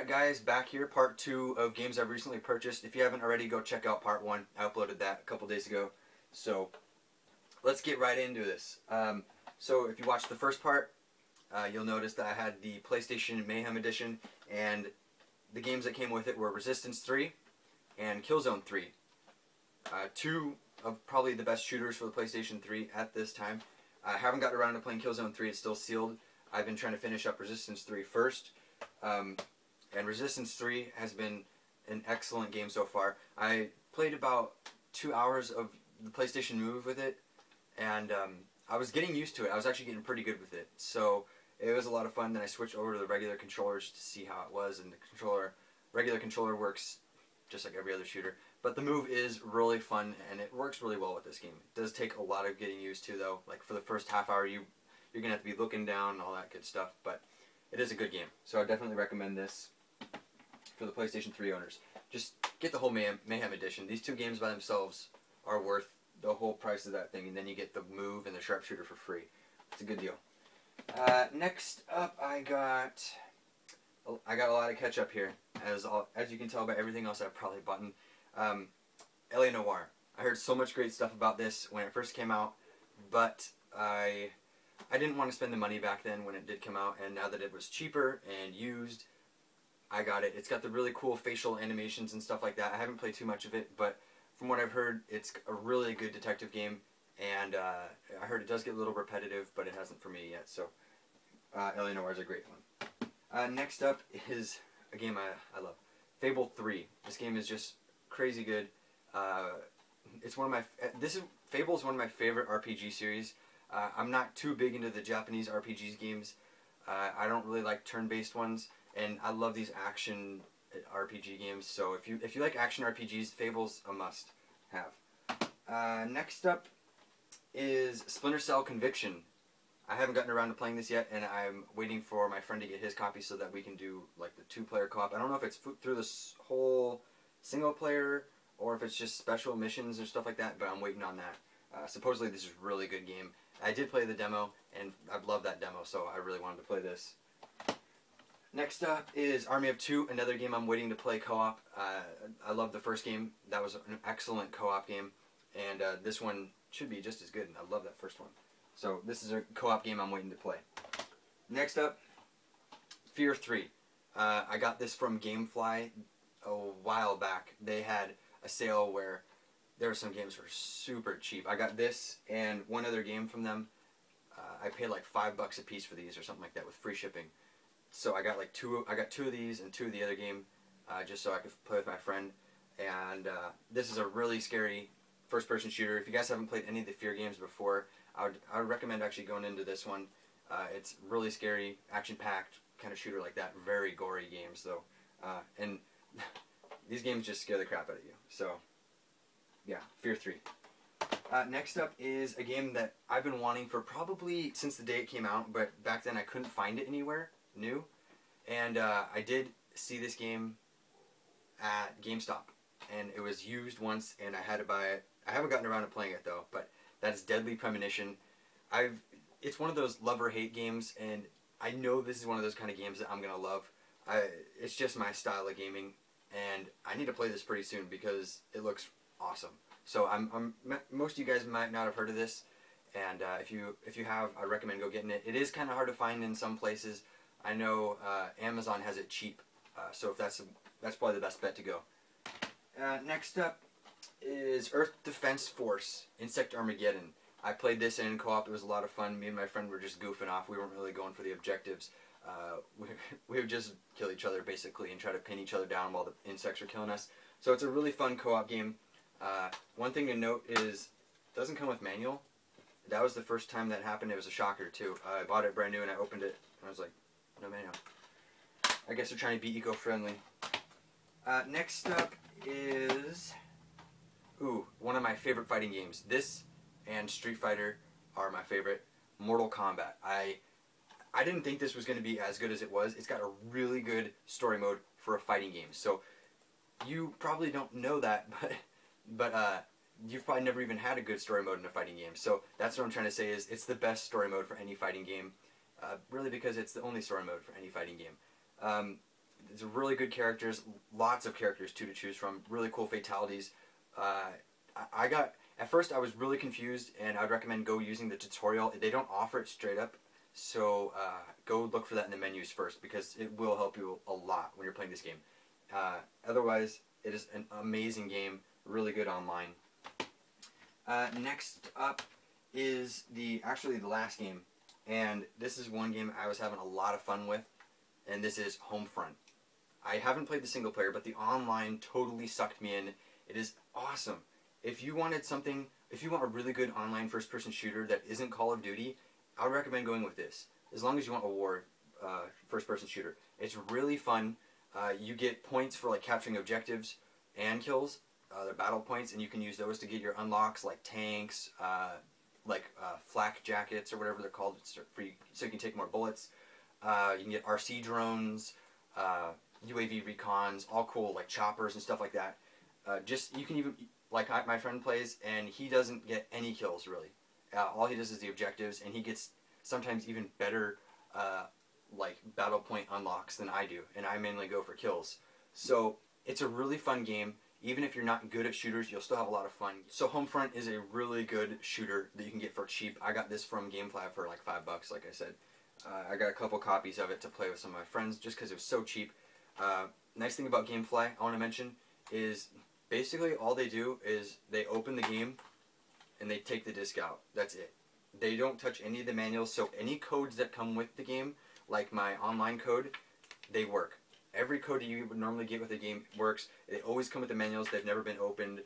Alright guys, back here, part 2 of games I've recently purchased. If you haven't already, go check out part 1. I uploaded that a couple days ago. So, let's get right into this. So if you watched the first part, you'll notice that I had the PlayStation Mayhem Edition, and the games that came with it were Resistance 3 and Killzone 3. Two of probably the best shooters for the PlayStation 3 at this time. I haven't gotten around to playing Killzone 3, it's still sealed. I've been trying to finish up Resistance 3 first. And Resistance 3 has been an excellent game so far. I played about 2 hours of the PlayStation Move with it, and I was getting used to it. I was actually getting pretty good with it. So it was a lot of fun. Then I switched over to the regular controllers to see how it was, and the regular controller works just like every other shooter. But the Move is really fun, and it works really well with this game. It does take a lot of getting used to, though. Like for the first half hour, you're going to have to be looking down and all that good stuff, but it is a good game. So I definitely recommend this for the PlayStation 3 owners. Just get the whole Mayhem Edition. These two games by themselves are worth the whole price of that thing, and then you get the Move and the Sharpshooter for free. It's a good deal. Next up, I got a lot of catch up here, as you can tell by everything else I've probably bought. LA Noire. I heard so much great stuff about this when it first came out, but I didn't want to spend the money back then when it did come out, and now that it was cheaper and used, I got it. It's got the really cool facial animations and stuff like that. I haven't played too much of it, but from what I've heard, it's a really good detective game, and I heard it does get a little repetitive, but it hasn't for me yet, so LA Noire is a great one. Next up is a game I love, Fable 3. This game is just crazy good. It's one of my Fable is one of my favorite RPG series. I'm not too big into the Japanese RPGs games. I don't really like turn-based ones, and I love these action RPG games. So if you like action RPGs, Fable's a must-have. Next up is Splinter Cell Conviction. I haven't gotten around to playing this yet, and I'm waiting for my friend to get his copy so that we can do like the 2-player co-op. I don't know if it's through this whole single-player or if it's just special missions or stuff like that, but I'm waiting on that. Supposedly this is a really good game. I did play the demo, and I've loved that demo, so I really wanted to play this. Next up is Army of Two, another game I'm waiting to play co-op. I love the first game. That was an excellent co-op game, and this one should be just as good, and I love that first one. So this is a co-op game I'm waiting to play. Next up, Fear 3. I got this from GameFly a while back. They had a sale where there were some games that were super cheap. I got this and one other game from them. I paid like $5 a piece for these or something like that with free shipping. So I got like two of these and 2 of the other game, just so I could play with my friend. And this is a really scary first-person shooter. If you guys haven't played any of the Fear games before, I would recommend actually going into this one. It's really scary, action-packed kind of shooter like that. Very gory games though, and these games just scare the crap out of you. So yeah, Fear 3. Next up is a game that I've been wanting for probably since the day it came out, but back then I couldn't find it anywhere new. And I did see this game at GameStop, and it was used once, and I had to buy it. I haven't gotten around to playing it though, but that's Deadly Premonition. It's one of those love or hate games, and I know this is one of those kind of games that I'm gonna love. It's just my style of gaming, and I need to play this pretty soon because it looks awesome. So most of you guys might not have heard of this, and if you have, I recommend go getting it. It is kind of hard to find in some places. I know Amazon has it cheap, so if that's probably the best bet to go. Next up is Earth Defense Force Insect Armageddon. I played this in co-op. It was a lot of fun. Me and my friend were just goofing off. We weren't really going for the objectives. We would just kill each other basically and try to pin each other down while the insects were killing us. So it's a really fun co-op game. One thing to note is it doesn't come with manual. That was the first time that happened. It was a shocker too. I bought it brand new and I opened it and I was like, no manual. I guess they're trying to be eco-friendly. Next up is one of my favorite fighting games. This and Street Fighter are my favorite. Mortal Kombat. I didn't think this was going to be as good as it was. It's got a really good story mode for a fighting game. So you probably don't know that, but you've probably never even had a good story mode in a fighting game. So that's what I'm trying to say is it's the best story mode for any fighting game. Really because it's the only story mode for any fighting game. It's really good characters, lots of characters too to choose from. Really cool fatalities. I got at first I was really confused, and I'd recommend go using the tutorial. They don't offer it straight up, so go look for that in the menus first because it will help you a lot when you're playing this game. Otherwise, it is an amazing game, really good online. Next up is actually the last game, and this is one game I was having a lot of fun with, and this is Homefront. I haven't played the single player, but the online totally sucked me in. It is awesome. If you want a really good online first-person shooter that isn't Call of Duty, I would recommend going with this. As long as you want a war first-person shooter, it's really fun. You get points for like capturing objectives and kills. They're battle points, and you can use those to get your unlocks like tanks, flak jackets or whatever they're called, so you can take more bullets. You can get RC drones, UAV recons, all cool like choppers and stuff like that. You can even, like my friend plays, and he doesn't get any kills really. All he does is the objectives, and he gets sometimes even better like battle point unlocks than I do, and I mainly go for kills. So it's a really fun game. Even if you're not good at shooters, you'll still have a lot of fun. So Homefront is a really good shooter that you can get for cheap. I got this from GameFly for like $5, like I said. I got a couple copies of it to play with some of my friends just because it was so cheap. Nice thing about GameFly I want to mention is basically all they do is they open the game and they take the disc out. That's it. They don't touch any of the manuals, so any codes that come with the game, like my online code, they work. Every code you would normally get with a game works. They always come with the manuals. They've never been opened.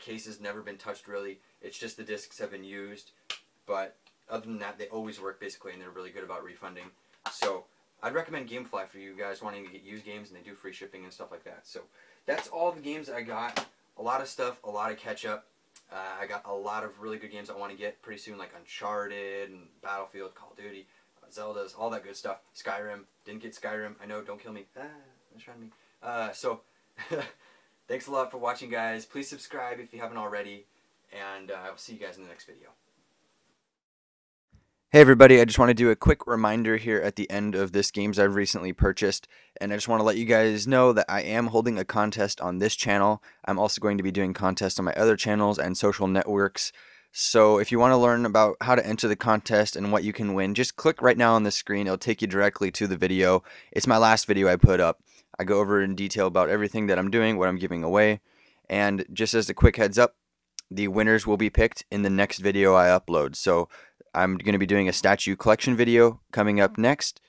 Cases never been touched really. It's just the discs have been used. But other than that, they always work basically, and they're really good about refunding. So I'd recommend GameFly for you guys wanting to get used games, and they do free shipping and stuff like that. So that's all the games I got. A lot of stuff, a lot of catch up. I got a lot of really good games I want to get pretty soon, like Uncharted and Battlefield, Call of Duty, Zelda's, all that good stuff. Skyrim. Didn't get Skyrim. I know, don't kill me. Don't try me. So, thanks a lot for watching, guys. Please subscribe if you haven't already, and I'll see you guys in the next video. Hey everybody, I just want to do a quick reminder here at the end of this games I've recently purchased, and I just want to let you guys know that I am holding a contest on this channel. I'm also going to be doing contests on my other channels and social networks. So if you want to learn about how to enter the contest and what you can win, just click right now on the screen. It'll take you directly to the video. It's my last video I put up. I go over in detail about everything that I'm doing, what I'm giving away, and just as a quick heads up, the winners will be picked in the next video I upload. So I'm going to be doing a statue collection video coming up next.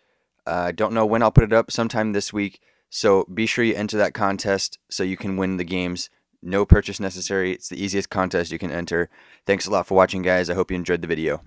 I don't know when I'll put it up, sometime this week. So be sure you enter that contest so you can win the games. No purchase necessary. It's the easiest contest you can enter. Thanks a lot for watching, guys. I hope you enjoyed the video.